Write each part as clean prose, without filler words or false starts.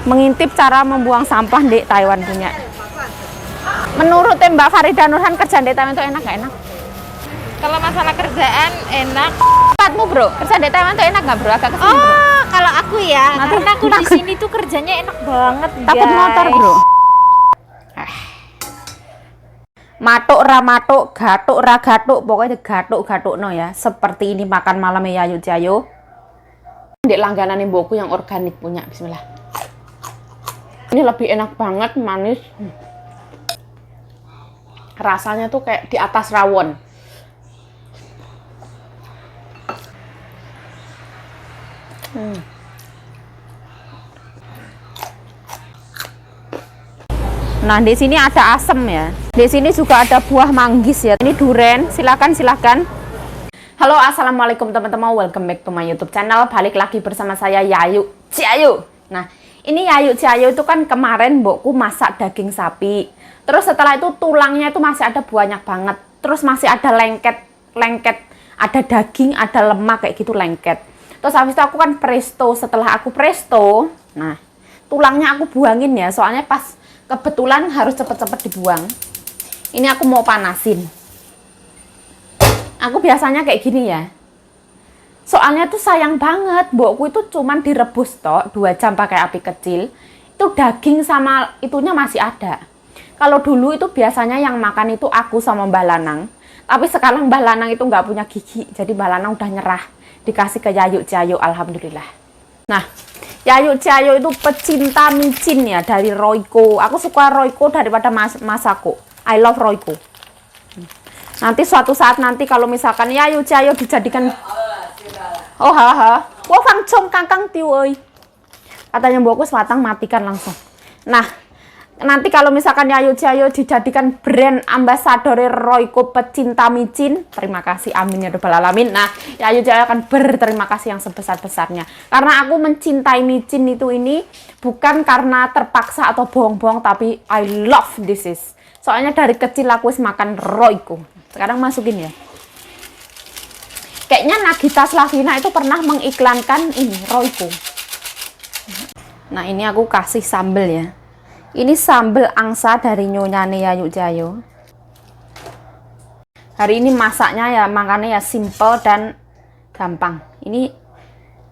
mengintip cara membuang sampah di Taiwan punya. Menurut Mbak Farida Nurhan, kerjaan di Taiwan itu enak nggak enak? Kalau masalah kerjaan enak. Tempatmu bro, kerjaan di Taiwan itu enak nggak bro? Agak kesini bro. Kalau aku ya, Nanti karena aku di sini tuh kerjanya enak banget, takut guys. motor bro. Matuk ra matuk, gatuk ra gatuk, pokoknya gatuk no ya. Seperti ini makan malam ya Yayu Jayo. Di langganan mbokku yang organik punya, bismillah. Ini lebih enak banget, manis. Rasanya tuh kayak di atas rawon. Nah, di sini ada asem ya. Di sini juga ada buah manggis ya. Ini duren, silakan. Halo, assalamualaikum teman-teman. Welcome back to my YouTube channel. Balik lagi bersama saya Yayu Jayo. Nah, ini Yayu Jayo itu kan kemarin mbokku masak daging sapi. Terus setelah itu tulangnya itu masih ada banyak banget. Terus masih ada lengket, ada daging, ada lemak kayak gitu lengket. Terus habis itu aku kan presto. Setelah aku presto, nah tulangnya aku buangin ya. Soalnya pas kebetulan harus cepet-cepet dibuang. Ini aku mau panasin. Aku biasanya kayak gini ya. Soalnya tuh sayang banget. Mbokku itu cuman direbus tok 2 jam pakai api kecil. Itu daging sama itunya masih ada. Kalau dulu itu biasanya yang makan itu aku sama Mbak Lanang. Tapi sekarang Mbak Lanang itu nggak punya gigi. Jadi Mbak Lanang udah nyerah. Dikasih ke Yayu Jayo, alhamdulillah. Nah, Yayu Jayo itu pecinta micin ya dari Royco. Aku suka Royco daripada Masako. I love Royco. Nanti suatu saat nanti kalau misalkan Yayu Jayo dijadikan wah fangcong kangkang tiu euy. Katanya mbokku sematang matikan langsung. Nah, nanti kalau misalkan Yayu Jayo dijadikan brand ambasador Royco pecinta micin, terima kasih, amin ya rabbal alamin. Nah, Yayu Jayo akan berterima kasih yang sebesar-besarnya. Karena aku mencintai micin ini bukan karena terpaksa atau bohong-bohong, tapi I love this is. Soalnya dari kecil aku makan Royco. Sekarang masukin ya. Kayaknya Nagita Slavina itu pernah mengiklankan ini Royco. Nah, ini aku kasih sambel ya. Ini sambal angsa dari nyonyane Yayu Jayo. Hari ini masaknya ya makanya ya simple dan gampang. Ini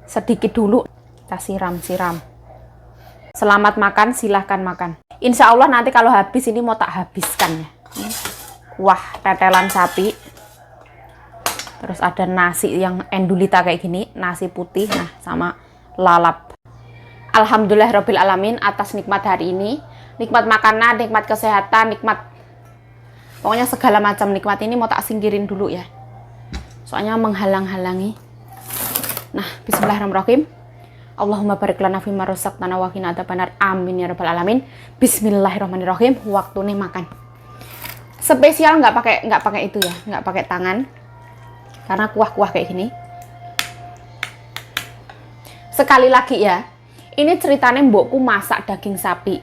sedikit dulu kita siram. Selamat makan, silahkan makan. Insya Allah nanti kalau habis ini mau tak habiskan ya. Wah, tetelan sapi. Terus ada nasi yang endulita kayak gini, nasi putih, nah sama lalap. Alhamdulillahirabbil alamin atas nikmat hari ini. Nikmat makanan, nikmat kesehatan, nikmat pokoknya segala macam nikmat ini mau tak singkirin dulu ya. Soalnya menghalang-halangi. Nah, bismillahirrahmanirrahim. Allahumma barik lana fima razaqtana wa qina adzabannar. Amin ya rabbal alamin. Bismillahirrahmanirrahim. Waktunya makan. Spesial nggak pakai itu ya, nggak pakai tangan. Karena kuah-kuah kayak gini. Sekali lagi ya. Ini ceritanya mbokku masak daging sapi.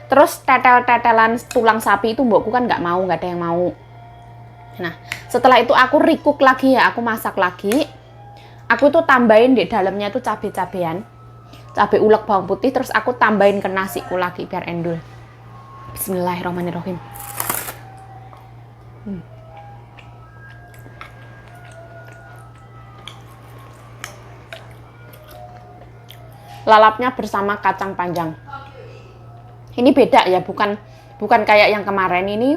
Terus tetelan tulang sapi itu mbokku kan nggak ada yang mau. Nah, setelah itu aku recook lagi ya, aku masak lagi. Aku tuh tambahin di dalamnya itu cabai-cabean. Cabai ulek, bawang putih, terus aku tambahin ke nasiku lagi biar endul. Bismillahirrahmanirrahim. Lalapnya bersama kacang panjang. Ini beda ya, bukan kayak yang kemarin. Ini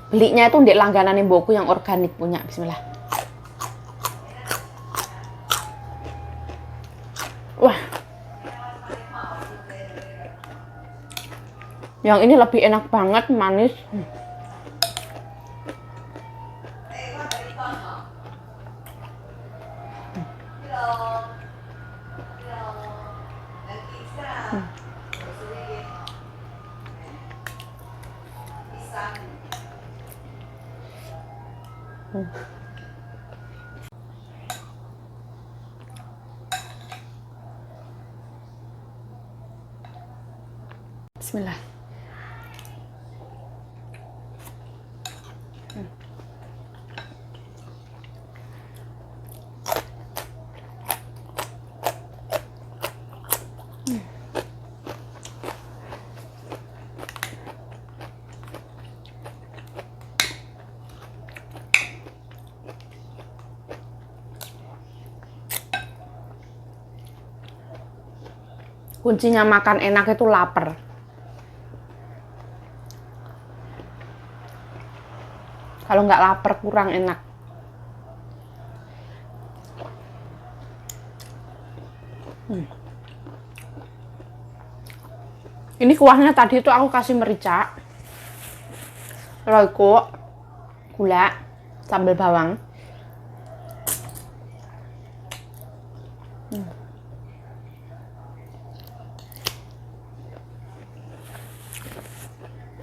belinya itu di langganan mbokku yang organik punya, bismillah. Wah. Yang ini lebih enak banget, manis. Bismillah. Kuncinya makan enak itu lapar. Kalau nggak lapar kurang enak. Ini kuahnya tadi itu aku kasih merica, royco, gula, sambal bawang.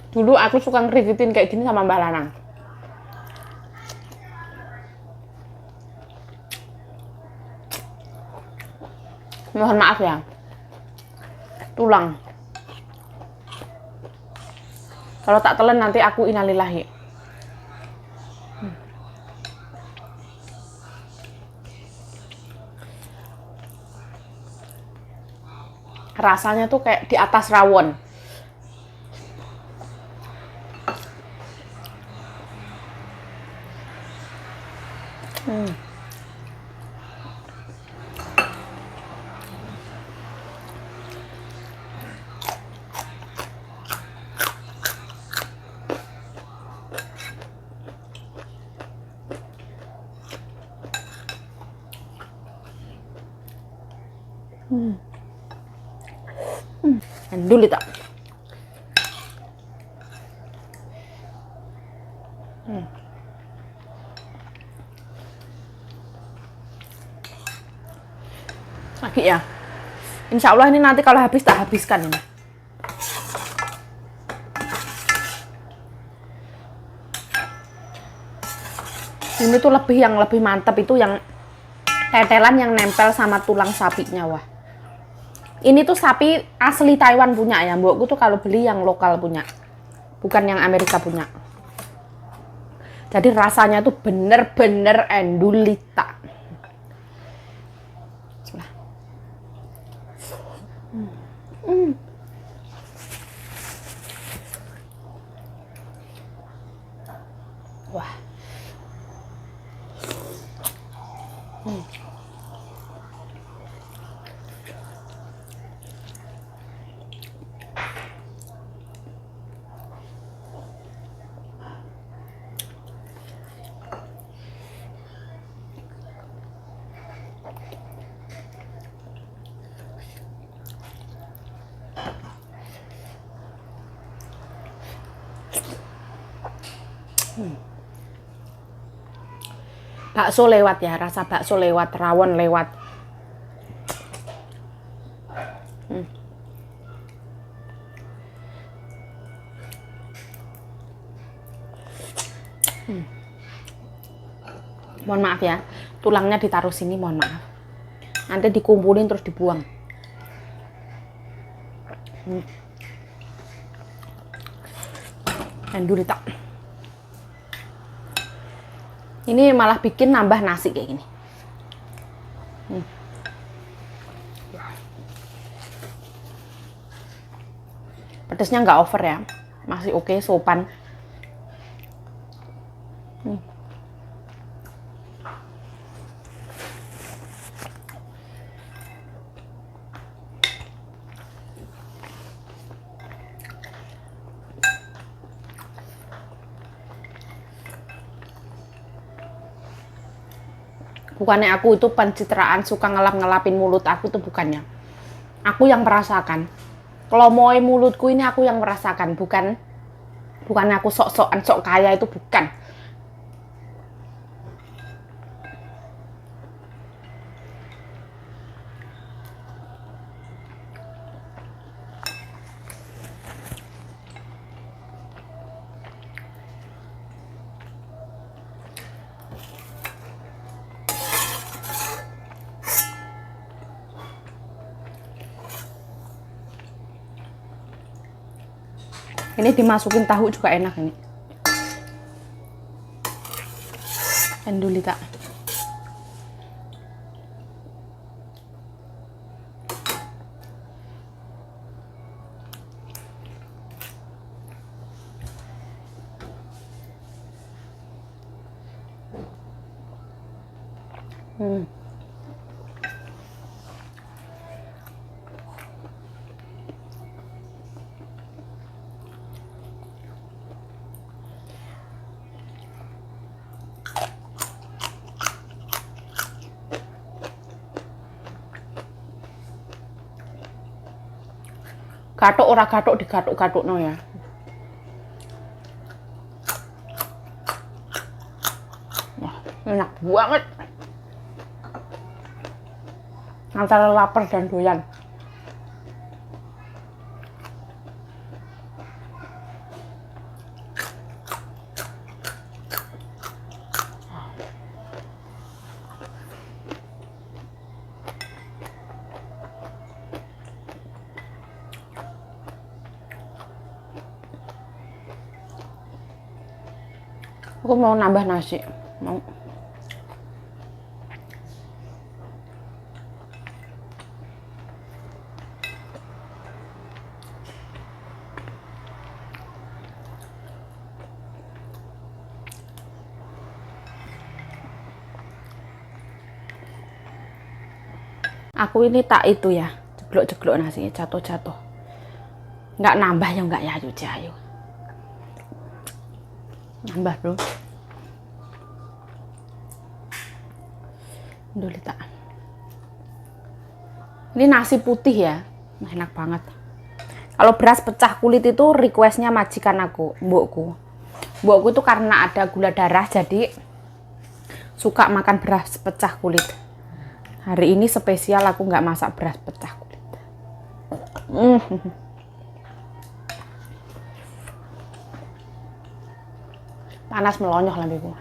Dulu aku suka ngerigitin kayak gini sama Mbak Lanang. Mohon maaf ya, tulang. Kalau tak telan nanti aku innalillahi. Rasanya tuh kayak di atas rawon. Dulu tak. Lagi ya. Insya Allah ini nanti kalau habis tak habiskan ini. Ini tuh yang lebih mantap itu yang tetelan yang nempel sama tulang sapinya, wah. Ini tuh sapi asli Taiwan punya ya, mbokku tuh kalau beli yang lokal punya, bukan yang Amerika punya. Jadi rasanya tuh bener-bener endulita. Wah. Bakso lewat ya, rasa bakso lewat, rawon lewat. Mohon maaf ya, tulangnya ditaruh sini, mohon maaf. Nanti dikumpulin terus dibuang. Dan dulu tak. Ini malah bikin nambah nasi kayak gini. Pedasnya nggak over ya, masih oke, sopan. Bukannya aku itu pencitraan suka ngelap-ngelapin mulut aku tuh, bukannya. Aku yang merasakan. Kalau mau mulutku ini aku yang merasakan, bukan aku sok-sokan sok kaya, itu bukan. Ini dimasukin tahu juga enak ini. Endulita. Gathuk ora gathuk digathuk-gathukno ya. Wah, enak banget. Antara lapar dan doyan. Aku mau nambah nasi. Mau. Aku ini tak itu ya, jeglok-jeglok nasi, jatuh-jatuh. Nggak nambah ya nggak ya, ayo. Nambah bro. Dulu tak. Ini nasi putih ya, enak banget. Kalau beras pecah kulit itu requestnya majikan aku, mbokku. Mbokku itu karena ada gula darah jadi suka makan beras pecah kulit. Hari ini spesial aku nggak masak beras pecah kulit. Panas melonyoh lambeku.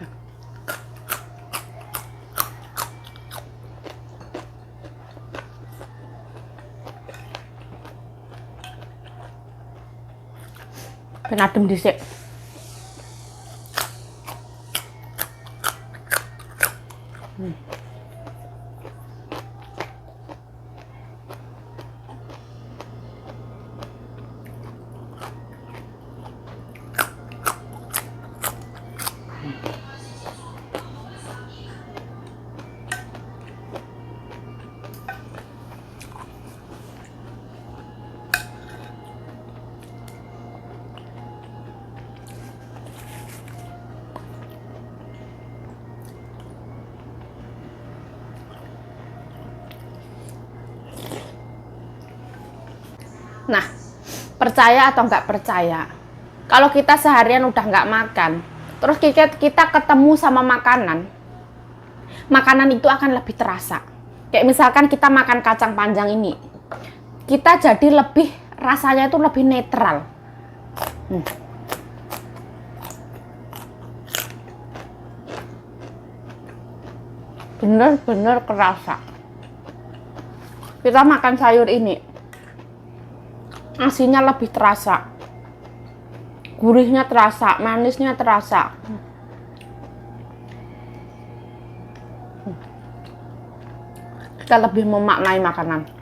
Ben adem dhisik. Nah, percaya atau nggak percaya, kalau kita seharian udah nggak makan, terus kita ketemu sama makanan itu akan lebih terasa. Kayak misalkan kita makan kacang panjang ini, kita jadi lebih, rasanya itu lebih netral. Bener-bener kerasa. Kita makan sayur ini, asinnya lebih terasa, gurihnya terasa, manisnya terasa. Kita lebih memaknai makanan.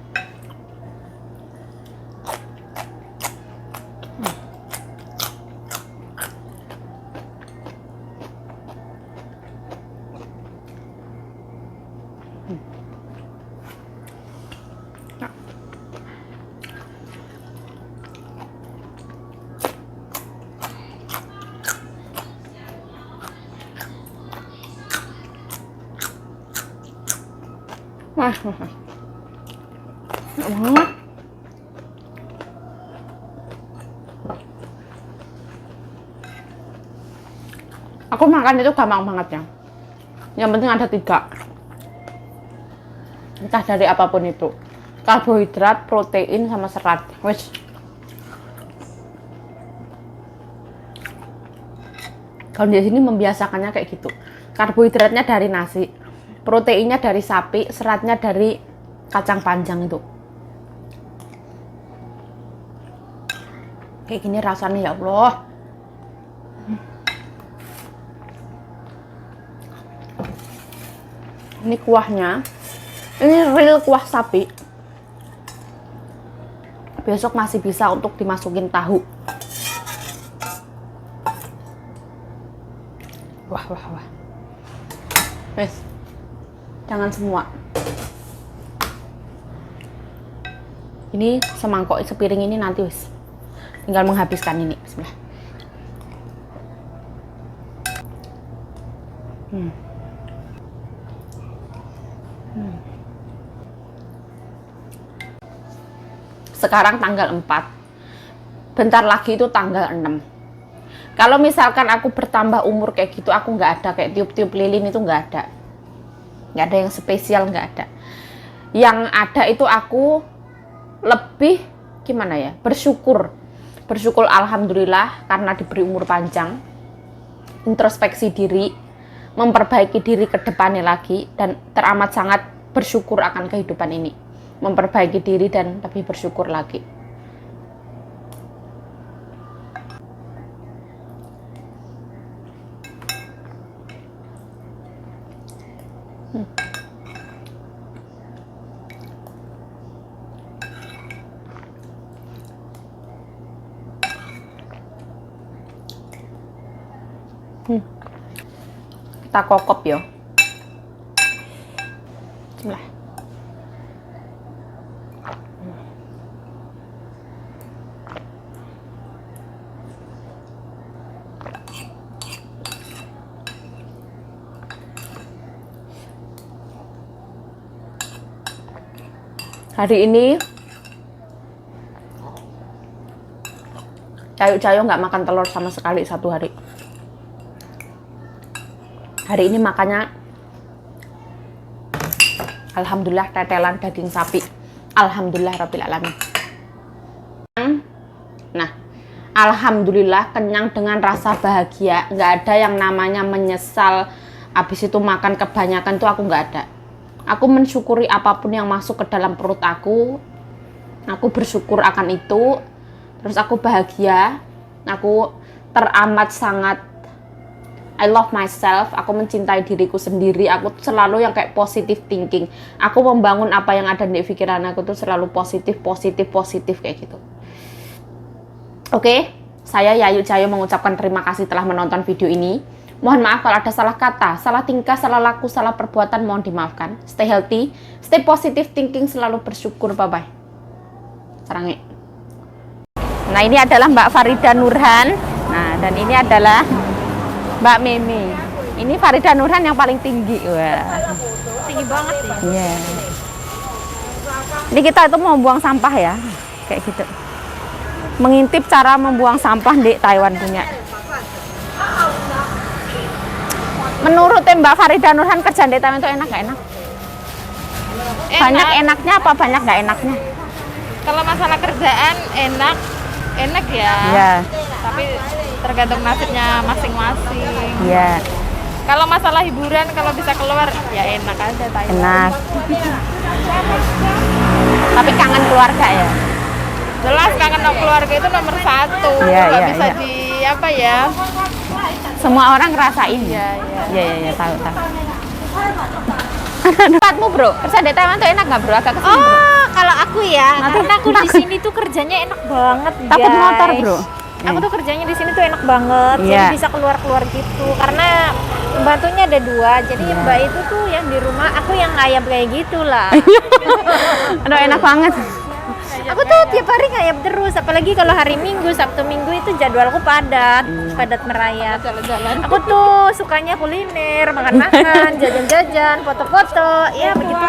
Enak banget. Aku makan itu gampang banget ya. Yang penting ada 3. Entah dari apapun itu. Karbohidrat, protein, sama serat. Wes. Kalau di sini membiasakannya kayak gitu. Karbohidratnya dari nasi, proteinnya dari sapi, seratnya dari kacang panjang itu. Kayak gini rasanya ya Allah. Ini kuahnya, ini real kuah sapi. Besok masih bisa untuk dimasukin tahu. Wah. Wes, jangan semua. Ini semangkok, sepiring ini nanti wes. Tinggal menghabiskan ini. Bismillah. Sekarang tanggal 4. bentar lagi itu tanggal 6. Kalau misalkan aku bertambah umur kayak gitu, aku nggak ada kayak tiup-tiup lilin, itu nggak ada yang spesial, nggak ada. Yang ada itu aku lebih gimana ya, bersyukur alhamdulillah karena diberi umur panjang, introspeksi diri, memperbaiki diri ke depannya lagi, dan teramat sangat bersyukur akan kehidupan ini, memperbaiki diri dan lebih bersyukur lagi. Kita kokop ya. Bismillah. Hari ini Cayo nggak makan telur sama sekali 1 hari. Hari ini makannya alhamdulillah tetelan daging sapi. Alhamdulillah rabbil alamin. Nah, alhamdulillah kenyang dengan rasa bahagia. Nggak ada yang namanya menyesal habis itu makan kebanyakan, tuh aku nggak ada. Aku mensyukuri apapun yang masuk ke dalam perut aku. Aku bersyukur akan itu. Terus aku bahagia. Aku teramat sangat I love myself. Aku mencintai diriku sendiri. Aku selalu yang kayak positive thinking. Aku membangun apa yang ada di pikiran aku tuh selalu positif kayak gitu. Oke, saya Yayu Cayo mengucapkan terima kasih telah menonton video ini. Mohon maaf kalau ada salah kata, salah tingkah, salah laku, salah perbuatan, mohon dimaafkan. Stay healthy, stay positive thinking, selalu bersyukur. Bye-bye. Sarangi. Nah, ini adalah Mbak Farida Nurhan. Nah, dan ini adalah Mbak Mimi. Ini Farida Nurhan yang paling tinggi. Wah. Tinggi banget ya. Iya. Ini kita itu mau buang sampah ya. Kayak gitu. Mengintip cara membuang sampah di Taiwan punya. Menurut Mbak Farida Nurhan, kerjaan di Taiwan itu enak gak enak? Banyak enaknya apa banyak gak enaknya? Kalau masalah kerjaan enak ya. Iya. Tapi tergantung nasibnya masing-masing. Iya. Kalau masalah hiburan, kalau bisa keluar ya enak aja Taiwan. Enak. Tapi kangen keluarga ya? Jelas kangen keluarga itu nomor 1. Iya, Nggak iya, bisa iya. di apa ya? Semua orang ngerasain. Iya, tahu. Tempatmu bro, kerja di Taiwan tuh enak nggak bro? Agak kesini bro. Kalau aku ya, Nanti karena aku di sini tuh kerjanya enak banget, Takut guys. motor bro. Aku tuh kerjanya di sini tuh enak banget, Iya. jadi bisa keluar-keluar gitu. Karena pembantunya ada 2, jadi mbak itu tuh yang di rumah, aku yang ngayap kayak gitulah. Aduh enak banget. Aku tuh tiap hari ngayap terus, apalagi kalau hari Minggu, Sabtu Minggu itu jadwalku padat merayap. Aku tuh sukanya kuliner, makan-makan, jajan-jajan, foto-foto, ya begitu.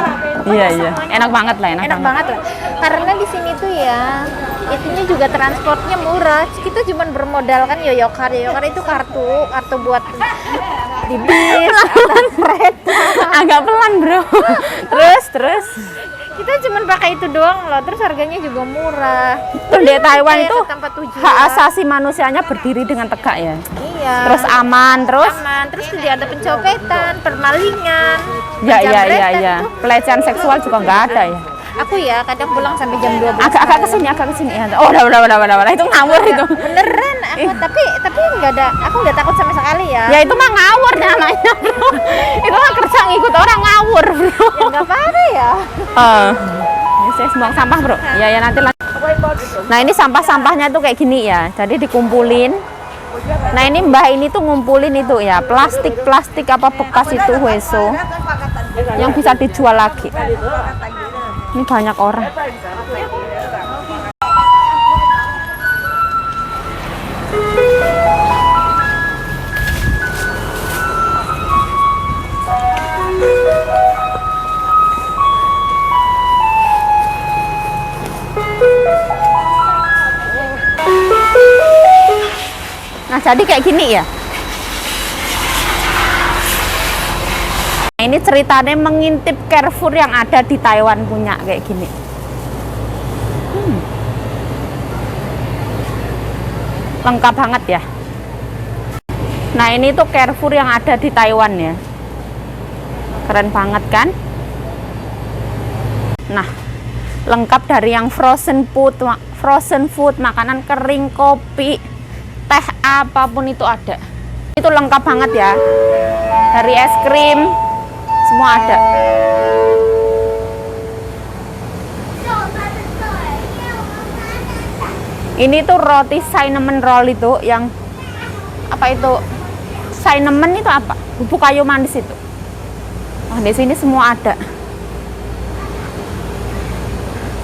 Iya. Enak banget lah, Enak banget lah. Karena di sini tuh ya, itunya juga transportnya murah. Kita cuma bermodalkan yoyokar. Yoyokar itu kartu buat di bis, atau kereta. Agak pelan bro. Terus. Kita cuma pakai itu doang loh. Terus harganya juga murah. Terus di Taiwan Kayak itu ke tempat tujuan. hak asasi manusianya berdiri dengan tegak ya. Iya. Terus aman, terus. Terus tidak ada pencopetan, permalingan. Ya. penjamretan itu. Pelecehan seksual juga nggak ada ya. Aku ya kadang pulang sampai jam 12. Agak kesini ya. Oh, udah. Itu ngawur itu. Beneran aku, tapi enggak ada, aku enggak takut sama sekali ya. Ya itu mah ngawur namanya bro. Itu mah kerja ngikut orang ngawur bro. Ya enggak apa-apa ya. Ini saya buang sampah bro. Ya nanti Nah ini sampah-sampahnya tuh kayak gini ya. Jadi dikumpulin. Nah ini mbah ini tuh ngumpulin itu ya, plastik apa bekas itu weso yang bisa dijual lagi. Ini banyak orang. Nah, jadi kayak gini ya. Nah, ini ceritanya mengintip Carrefour yang ada di Taiwan punya kayak gini. Lengkap banget ya. Nah, ini tuh Carrefour yang ada di Taiwan ya. Keren banget kan? Nah, lengkap dari yang frozen food, makanan kering, kopi, teh, apapun itu ada. Itu lengkap banget ya. Dari es krim, semua ada. Ini tuh roti cinnamon roll itu yang apa itu? Cinnamon itu apa? Bubuk kayu manis itu. Oh, di sini semua ada.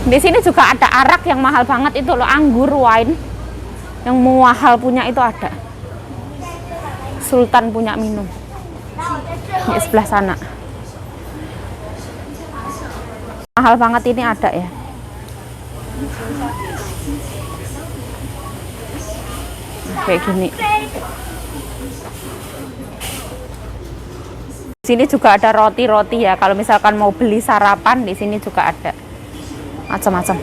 Di sini juga ada arak yang mahal banget itu loh, anggur wine yang mahal punya itu ada. Sultan punya minum. Di sebelah sana. Mahal banget ini ada ya. Kayak gini. Di sini juga ada roti-roti ya. Kalau misalkan mau beli sarapan, di sini juga ada. Macam-macam.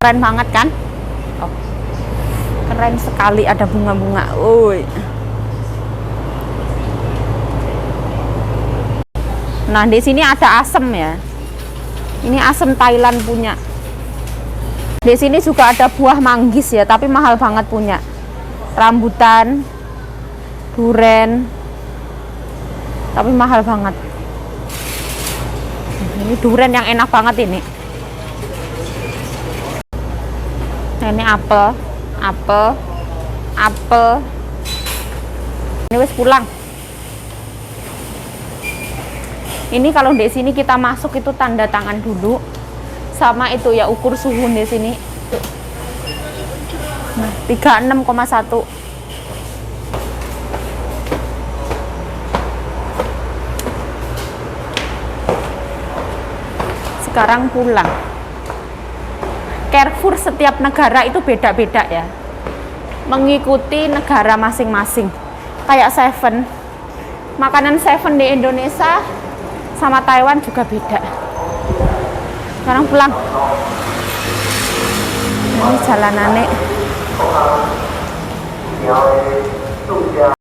Keren banget kan? Oh. Keren sekali, ada bunga-bunga. Woi. Nah, di sini ada asem ya. Ini asem Thailand punya. Di sini juga ada buah manggis ya, tapi mahal banget punya. Rambutan, duren, tapi mahal banget. Ini duren yang enak banget ini. Nah, ini apel. Ini wis pulang. Ini kalau di sini kita masuk itu tanda tangan dulu. Sama itu ya, ukur suhu di sini. Nah, 36,1. Sekarang pulang. Carrefour setiap negara itu beda-beda ya. Mengikuti negara masing-masing. Kayak Seven. Makanan Seven di Indonesia sama Taiwan juga beda. Sekarang pulang. Ini jalanannya.